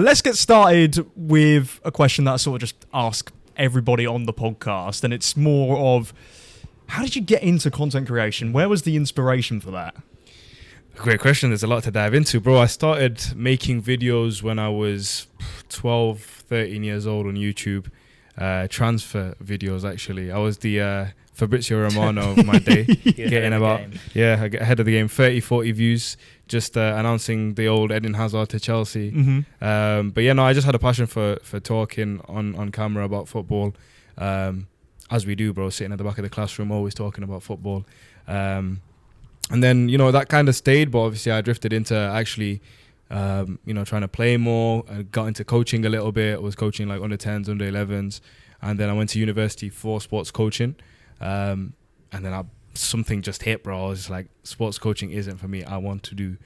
Let's get started with a question that I sort of just ask everybody on the podcast, and it's more of, how did you get into content creation? Where was the inspiration for that? Great question. There's a lot to dive into, bro. I started making videos when I was 12, 13 years old on YouTube. Transfer videos, actually. I was the Fabrizio Romano of my day. Getting about, ahead of the game, 30, 40 views, just announcing the old Eden Hazard to Chelsea. Mm-hmm. But yeah, no, I just had a passion for talking on camera about football. As we do, bro, sitting at the back of the classroom, always talking about football. And then, that kind of stayed, but obviously I drifted into actually, trying to play more. I got into coaching a little bit. I was coaching like under 10s, under 11s. And then I went to university for sports coaching. And then something just hit, bro. I was just like, sports coaching isn't for me. I want to do,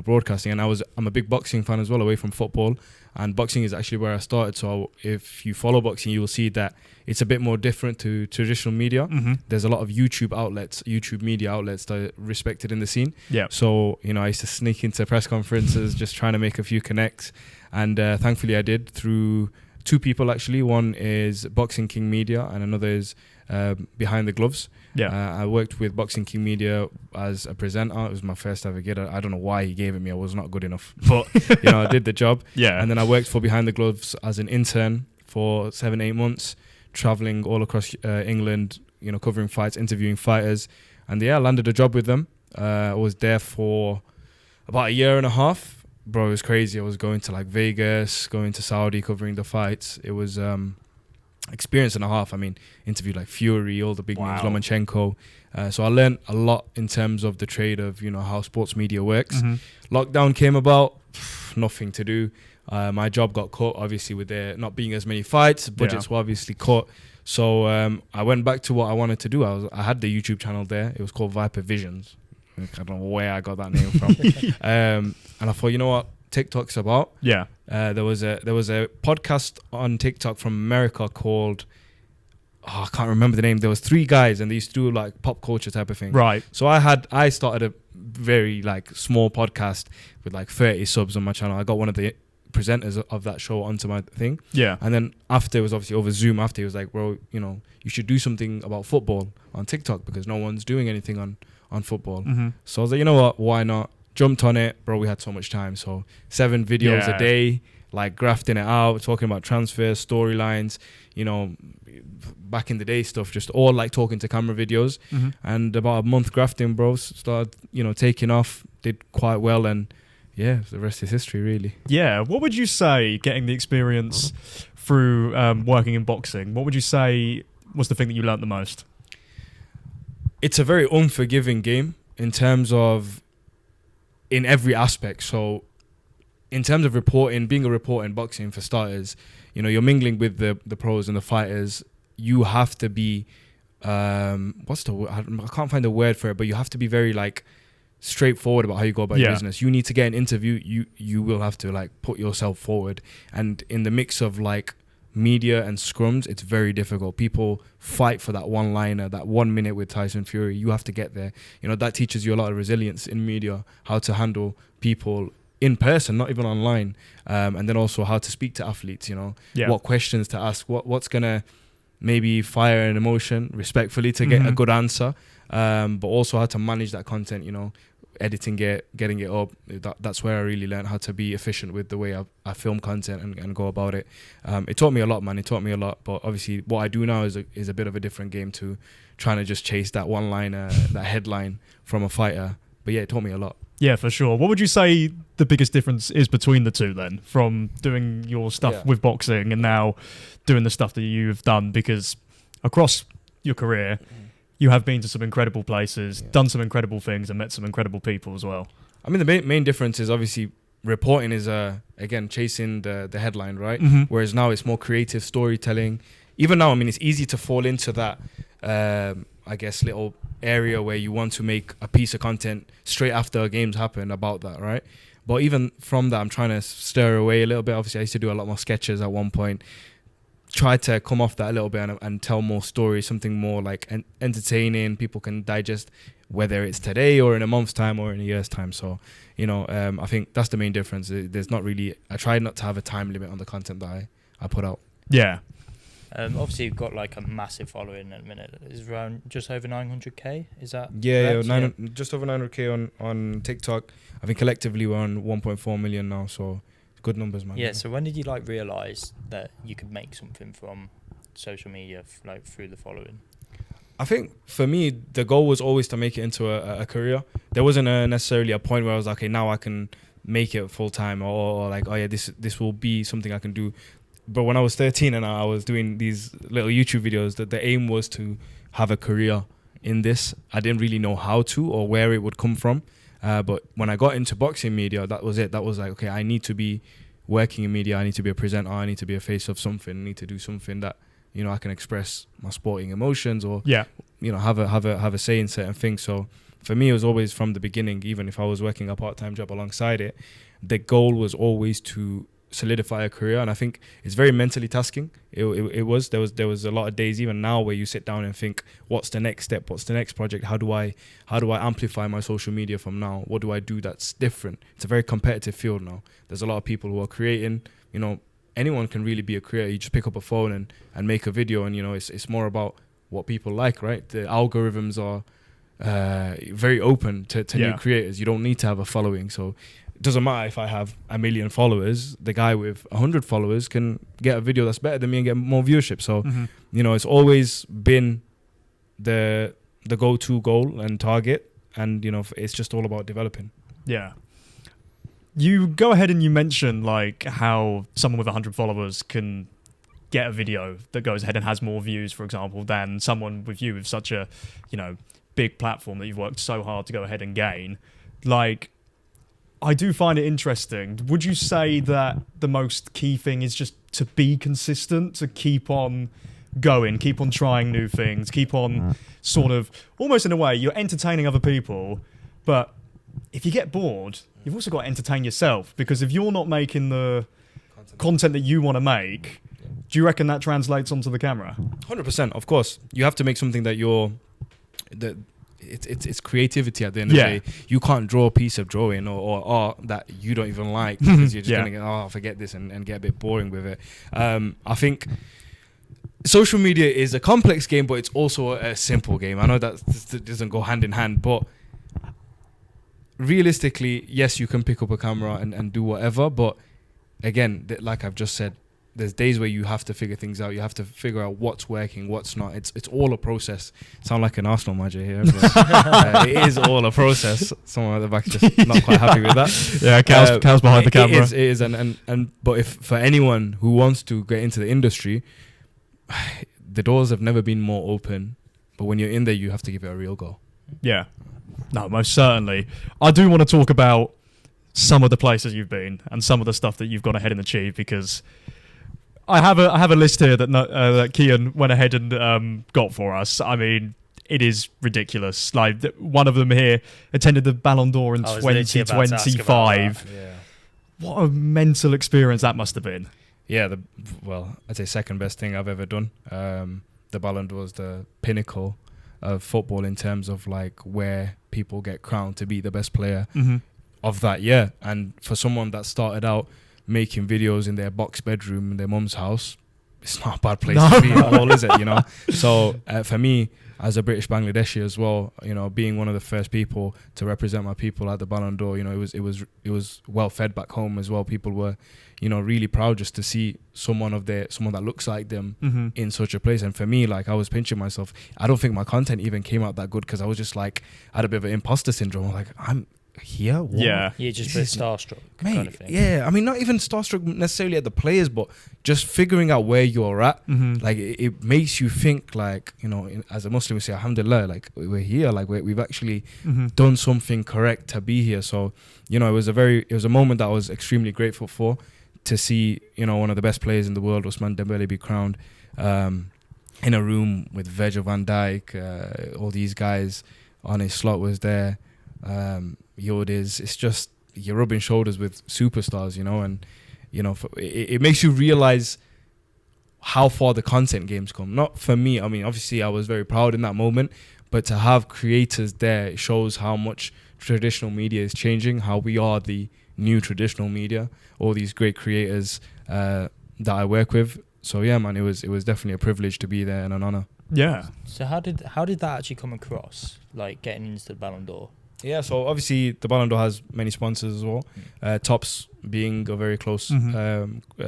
broadcasting. And I'm a big boxing fan as well, away from football. And boxing is actually where I started. So if you follow boxing, you will see that it's a bit more different to traditional media. Mm-hmm. There's a lot of YouTube media outlets that are respected in the scene. Yeah. So, I used to sneak into press conferences, just trying to make a few connects. And thankfully I did through two people, actually. One is Boxing King Media and another is Behind the Gloves. Yeah. I worked with Boxing King Media as a presenter. It was my first ever gig. I don't know why he gave it me. I was not good enough. But, I did the job. Yeah. And then I worked for Behind the Gloves as an intern for 7-8 months, traveling all across England, covering fights, interviewing fighters. And I landed a job with them. I was there for about a year and a half. Bro, it was crazy. I was going to like Vegas, going to Saudi, covering the fights. It was experience and a half. I mean, interviewed like Fury, all the big names, Lomachenko. So I learned a lot in terms of the trade of, how sports media works. Mm-hmm. Lockdown came about, nothing to do. My job got cut, obviously, with there not being as many fights. Budgets were obviously cut. So I went back to what I wanted to do. I had the YouTube channel there. It was called Viper Visions. I don't know where I got that name from. And I thought, you know what TikTok's about? Yeah. There was a podcast on TikTok from America called, I can't remember the name. There was 3 guys and they used to do like pop culture type of thing. Right. So I started a very like small podcast with like 30 subs on my channel. I got one of the presenters of that show onto my thing. Yeah. And then after, it was obviously over Zoom. After, he was like, bro, you should do something about football on TikTok because no one's doing anything on football. Mm-hmm. So I was like, you know what, why not? Jumped on it, bro. We had so much time. So 7 videos a day, like grafting it out, talking about transfers, storylines, back in the day stuff, just all like talking to camera videos. Mm-hmm. And about a month grafting, bro, started, taking off, did quite well. And yeah, the rest is history, really. Yeah. What would you say, getting the experience through working in boxing, what would you say was the thing that you learned the most? It's a very unforgiving game in terms of, in every aspect. So in terms of reporting, being a reporter in boxing, for starters, you're mingling with the pros and the fighters. You have to be, what's the word? I can't find a word for it, but you have to be very like straightforward about how you go about your business. You need to get an interview. You will have to like put yourself forward. And in the mix of like media and scrums, it's very difficult. People fight for that one-liner, that 1 minute with Tyson Fury. You have to get there. That teaches you a lot of resilience in media, how to handle people in person, not even online, and then also how to speak to athletes, what questions to ask, what's gonna maybe fire an emotion respectfully to get a good answer, but also how to manage that content, editing it, getting it up. That's where I really learned how to be efficient with the way I film content and go about it. It taught me a lot, man. It taught me a lot. But obviously what I do now is a bit of a different game to trying to just chase that one-liner, that headline from a fighter. But yeah, it taught me a lot. Yeah, for sure. What would you say the biggest difference is between the two then, from doing your stuff with boxing and now doing the stuff that you've done? Because across your career, you have been to some incredible places, done some incredible things, and met some incredible people as well. I mean, the main difference is obviously reporting is, again, chasing the headline, right? Mm-hmm. Whereas now it's more creative storytelling. Even now, I mean, it's easy to fall into that, I guess, little area where you want to make a piece of content straight after games happen about that, right? But even from that, I'm trying to stir away a little bit. Obviously, I used to do a lot more sketches at one point, try to come off that a little bit and tell more stories, something more like entertaining. People can digest, whether it's today or in a month's time or in a year's time. So, I think that's the main difference. There's not really, I try not to have a time limit on the content that I put out. Yeah. Obviously, you've got like a massive following at the minute. It's around just over 900k. Is that? Yeah, just over 900k on TikTok. I think collectively we're on 1.4 million now. So good numbers, man. Yeah. So when did you like realize that you could make something from social media, like through the following? I think for me, the goal was always to make it into a career. There wasn't necessarily a point where I was like, okay, now I can make it full time, or like, oh yeah, this will be something I can do. But when I was 13 and I was doing these little YouTube videos, that the aim was to have a career in this. I didn't really know how to or where it would come from. But when I got into boxing media, that was it. That was like, okay, I need to be working in media. I need to be a presenter. I need to be a face of something. I need to do something that, I can express my sporting emotions or, have a say in certain things. So for me, it was always from the beginning, even if I was working a part-time job alongside it, the goal was always to solidify a career. And I think it's very mentally tasking. There was a lot of days even now where you sit down and think, what's the next step? What's the next project? How do I amplify my social media from now? What do I do that's different? It's a very competitive field now. There's a lot of people who are creating, anyone can really be a creator. You just pick up a phone and make a video, and it's more about what people like, right? The algorithms are very open to new creators. You don't need to have a following, so it doesn't matter if I have 1 million followers. The guy with 100 followers can get a video that's better than me and get more viewership. So it's always been the go-to goal and target, and it's just all about developing. Yeah. You go ahead and you mention like how someone with 100 followers can get a video that goes ahead and has more views, for example, than someone with you with such a, big platform that you've worked so hard to go ahead and gain. Like, I do find it interesting. Would you say that the most key thing is just to be consistent, to keep on going, keep on trying new things, keep on sort of, almost in a way, you're entertaining other people, but if you get bored, you've also got to entertain yourself, because if you're not making the content that you want to make, do you reckon that translates onto the camera? 100%, of course. You have to make something that it's creativity at the end of the day. You can't draw a piece of drawing or art that you don't even like, because you're just going to get, forget this and get a bit boring with it. I think social media is a complex game, but it's also a simple game. I know that doesn't go hand in hand, but realistically, yes, you can pick up a camera and do whatever, but again, like I've just said, there's days where you have to figure things out. You have to figure out what's working, what's not. It's all a process. Sound like an Arsenal manager here. But, it is all a process. Someone at the back just not quite happy with that. Yeah, Cal's behind the camera. It is, but if for anyone who wants to get into the industry, the doors have never been more open. But when you're in there, you have to give it a real go. Yeah, no, most certainly. I do want to talk about some of the places you've been and some of the stuff that you've gone ahead and achieved, because I have a list here that Kian went ahead and got for us. I mean, it is ridiculous. Like, one of them here attended the Ballon d'Or in 2025. Yeah. What a mental experience that must have been. Yeah, I'd say second best thing I've ever done. The Ballon d'Or was the pinnacle of football in terms of like where people get crowned to be the best player of that year. And for someone that started out making videos in their box bedroom in their mum's house, it's not a bad place to be at all, is it? So for me, as a British Bangladeshi as well, being one of the first people to represent my people at the Ballon d'Or, it was well fed back home as well. People were, really proud just to see someone that looks like them in such a place. And for me, like, I was pinching myself. I don't think my content even came out that good, because I was just like, I had a bit of an imposter syndrome. Like, I'm here? What? Yeah. You're just a bit starstruck, kind of thing. Yeah, I mean, not even starstruck necessarily at the players, but just figuring out where you're at. Like, it makes you think, like, as a Muslim, we say, alhamdulillah, like, we're here, like, we've actually done something correct to be here. So, it was a moment that I was extremely grateful for, to see, one of the best players in the world, Ousmane Dembele, be crowned in a room with Virgil van Dijk, all these guys. Arne Slot was there. Lloyd it's just, you're rubbing shoulders with superstars, and it makes you realize how far the content game's come. Not for me. I mean, obviously, I was very proud in that moment, but to have creators there, it shows how much traditional media is changing, how we are the new traditional media, all these great creators that I work with. So yeah, man, it was definitely a privilege to be there and an honor. Yeah. So how did that actually come across, like getting into the Ballon d'Or? Yeah, so obviously the Ballon d'Or has many sponsors as well. Tops being a very close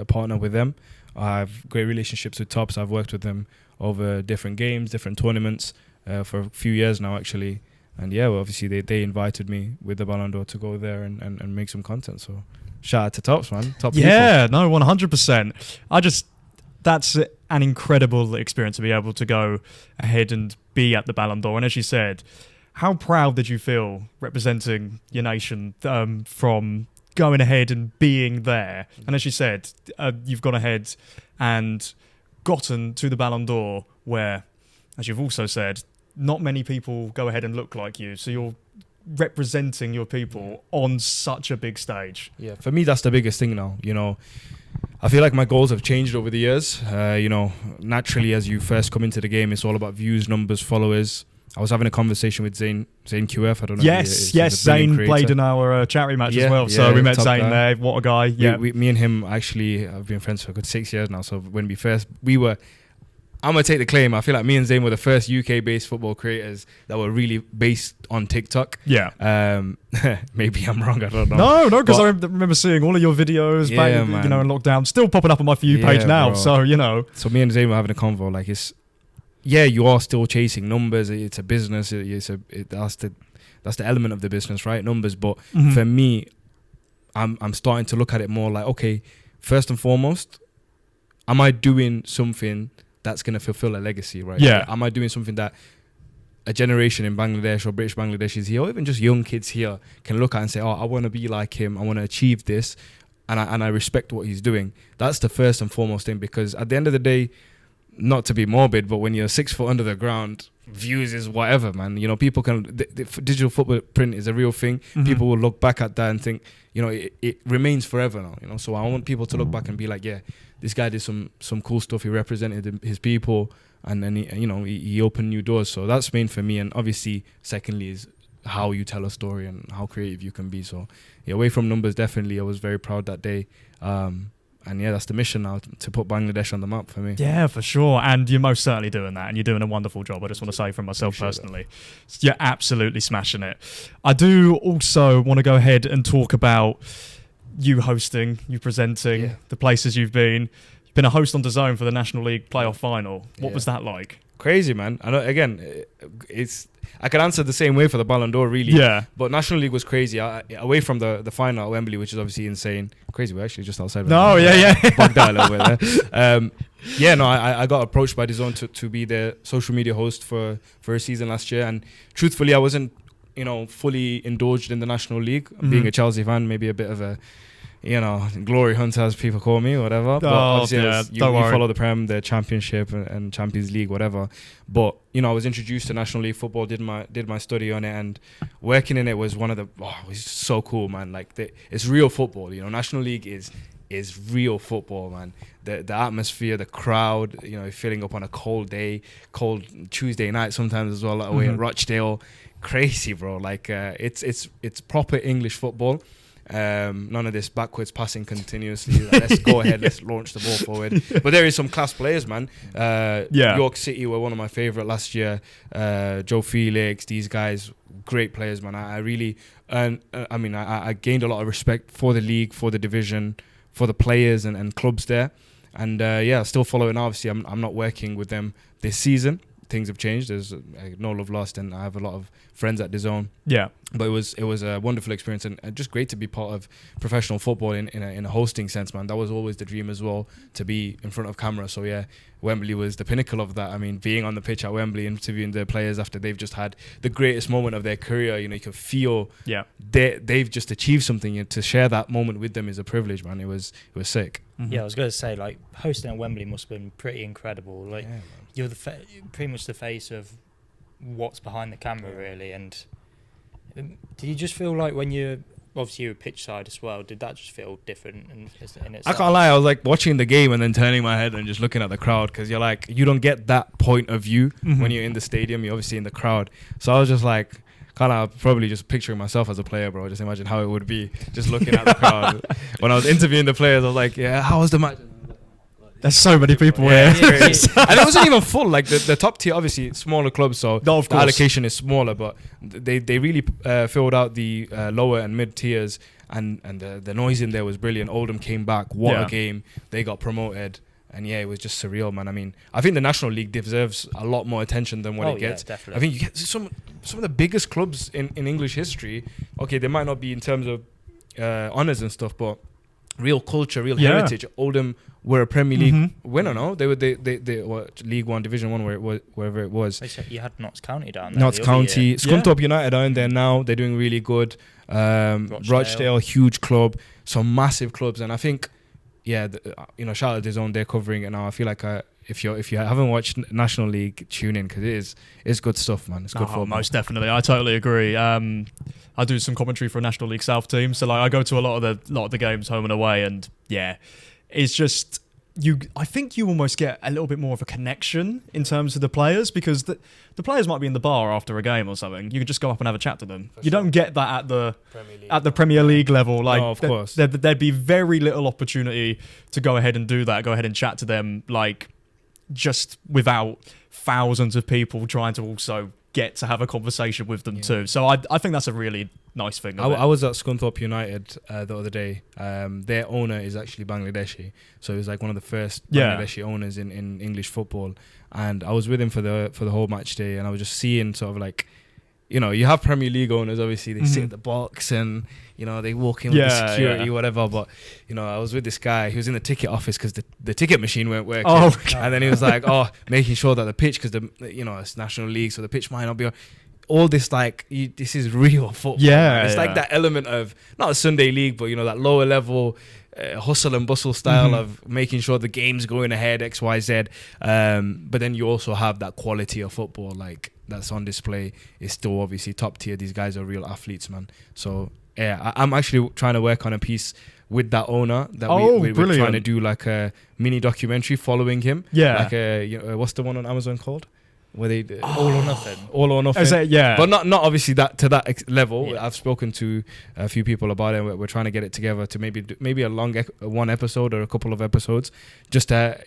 partner with them. I have great relationships with Tops. I've worked with them over different games, different tournaments for a few years now, actually. And yeah, well, obviously they invited me with the Ballon d'Or to go there and make some content. So shout out to Tops, man. Top yeah, people. No, 100%. That's an incredible experience to be able to go ahead and be at the Ballon d'Or. And as you said, how proud did you feel representing your nation from going ahead and being there? And as you said, you've gone ahead and gotten to the Ballon d'Or where, as you've also said, not many people go ahead and look like you. So you're representing your people on such a big stage. Yeah, for me, that's the biggest thing now. You know, I feel like my goals have changed over the years. You know, naturally, as you first come into the game, it's all about views, numbers, followers. I was having a conversation with Zayn QF. I don't know. Yes, Zayn played in our charity match as well. So we met Zayn there. What a guy. Yeah, me and him actually have been friends for a good 6 years now. So when we were, I'm going to take the claim. I feel like me and Zayn were the first UK-based football creators that were really based on TikTok. Yeah. Maybe I'm wrong. I don't know. No, because I remember seeing all of your videos back, in lockdown, still popping up on my For You page now. Bro. So, you know. So me and Zayn were having a convo. Like, you are still chasing numbers. It's a business. That's the element of the business, right? Numbers. But for me, I'm starting to look at it more like, okay, first and foremost, am I doing something that's going to fulfill a legacy, right? Yeah. Am I doing something that a generation in Bangladesh or British Bangladeshis here, or even just young kids here, can look at and say, oh, I want to be like him. I want to achieve this. And I respect what he's doing. That's the first and foremost thing, because at the end of the day, not to be morbid, but when you're 6 foot under the ground, views is whatever, man. You know, people can, the digital footprint is a real thing. People will look back at that and think, you know, it remains forever now, you know. So I want people to look back and be like, yeah, this guy did some cool stuff. He represented his people, and then he opened new doors. So that's main for me. And obviously, secondly, is how you tell a story and how creative you can be. So yeah, away from numbers, definitely, I was very proud that day. And yeah, that's the mission now, to put Bangladesh on the map for me. Yeah, for sure. And you're most certainly doing that. And you're doing a wonderful job. I just want to say from myself personally, you're absolutely smashing it. I do also want to go ahead and talk about you hosting, you presenting, the places you've been. You've been a host on DAZN for the National League playoff final. What was that like? Crazy, man. I know, again, I could answer the same way for the Ballon d'Or, really. Yeah. But National League was crazy. Away from the final at Wembley, which is obviously insane. Crazy, we're actually just outside. Bugged out a little bit there. I got approached by DAZN to be the social media host for a season last year. And truthfully, I wasn't, fully indulged in the National League. Being a Chelsea fan, maybe a bit of a, glory hunter, as people call me, whatever. But obviously, you follow the Prem, the Championship and Champions League, whatever. But I was introduced to National League football, did my study on it, and working in it was one of the. Oh, it was so cool, man! Like it's real football. National League is real football, man. The atmosphere, the crowd, filling up on a cold day, cold Tuesday night sometimes as well, away in Rochdale. Crazy, bro. Like it's proper English football. None of this backwards passing continuously. Let's go ahead, let's launch the ball forward. But there is some class players, man. York City were one of my favourite last year. Joe Felix, these guys, great players, man. I gained a lot of respect for the league, for the division, for the players and clubs there. And still following. Obviously, I'm not working with them this season. Things have changed. There's no love lost, and I have a lot of friends at DAZN. Yeah, but it was a wonderful experience, and just great to be part of professional football in a hosting sense, man. That was always the dream as well, to be in front of camera. So yeah, Wembley was the pinnacle of that. I mean, being on the pitch at Wembley, interviewing the players after they've just had the greatest moment of their career. You can feel they've just achieved something. To share that moment with them is a privilege, man. It was sick. Yeah, I was going to say, like, hosting at Wembley must have been pretty incredible. Like, you're pretty much the face of what's behind the camera, really. And did you just feel like when you're obviously you were pitch side as well. Did that just feel different in itself? I can't lie, I was like watching the game and then turning my head and just looking at the crowd, because you're like, you don't get that point of view when you're in the stadium. You're obviously in the crowd. So I was just like, kind of probably just picturing myself as a player, bro. Just imagine how it would be just looking at the crowd. When I was interviewing the players, I was like, yeah, how was the match? There's so many people here. here. And it wasn't even full. Like the top tier, obviously smaller clubs, so No, of the course. allocation is smaller, but they really filled out the lower and mid tiers, and the noise in there was brilliant. Oldham came back, what a game. They got promoted. And yeah, it was just surreal, man. I mean, I think the National League deserves a lot more attention than what it gets. Definitely. I think you get some of the biggest clubs in English history. Okay, they might not be in terms of honours and stuff, but real culture, real heritage. Oldham were a Premier League winner, no? They were League One, Division One, wherever it was. You had Notts County down there. Notts County, Scunthorpe United are in there now. They're doing really good. Rochdale, huge club, some massive clubs, and I think. Yeah, shout out to DAZN, they're covering it now. I feel like if you haven't watched National League, tune in, because it's good stuff, man. It's good football. Most definitely, I totally agree. I do some commentary for a National League South team, so like I go to a lot of the games home and away, and yeah, it's just I think you almost get a little bit more of a connection in terms of the players, because the players might be in the bar after a game or something. You can just go up and have a chat to them. You don't get that at the Premier League level. Like, no, of course. There'd be very little opportunity to go ahead and do that. Go ahead and chat to them, like, just without thousands of people trying to also get to have a conversation with them too. So I think that's a really nice thing. I was at Scunthorpe United the other day. Their owner is actually Bangladeshi, so he was like one of the first Bangladeshi owners in English football. And I was with him for the whole match day, and I was just seeing sort of like, you have Premier League owners, obviously they sit in the box and they walk in with the security, whatever. But I was with this guy. He was in the ticket office because the ticket machine weren't working. Oh, okay. And then he was like, making sure that the pitch, because it's National League, so the pitch might not be on. All this, like, this is real football. Yeah, it's like that element of not a Sunday league, but that lower level hustle and bustle style of making sure the game's going ahead, X, Y, Z. But then you also have that quality of football, like, that's on display. It's still obviously top tier. These guys are real athletes, man. So yeah, I'm actually trying to work on a piece with that owner that we're trying to do, like a mini documentary following him. Yeah, like what's the one on Amazon called? Where they All or Nothing. All or Nothing. But not obviously that to that level. Yeah. I've spoken to a few people about it. We're trying to get it together to maybe a long one episode or a couple of episodes, just to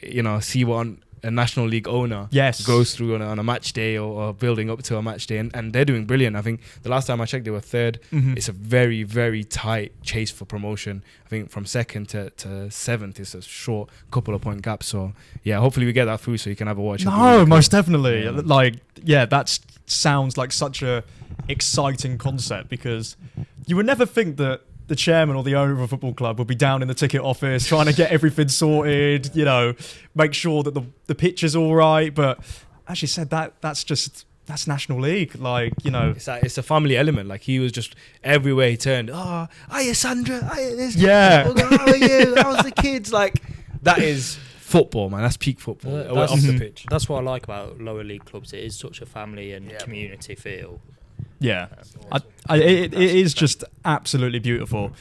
see what a National League owner goes through on a match day or building up to a match day, and they're doing brilliant. I think the last time I checked, they were third. It's a very, very tight chase for promotion. I think from second to seventh is a short couple of point gap. So yeah, hopefully we get that through so you can have a watch. No, most definitely. That sounds like such a exciting concept, because you would never think that the chairman or the owner of a football club would be down in the ticket office trying to get everything sorted, make sure that the pitch is all right. But as you said, that's National League. Like, it's a family element. Like, he was just everywhere he turned. Oh, hiya Sandra, hiya this. Yeah. Oh, how are you? How's the kids? Like, that is football, man. That's peak football. Off the pitch. That's what I like about lower league clubs. It is such a family and community feel. Yeah, it is just absolutely beautiful.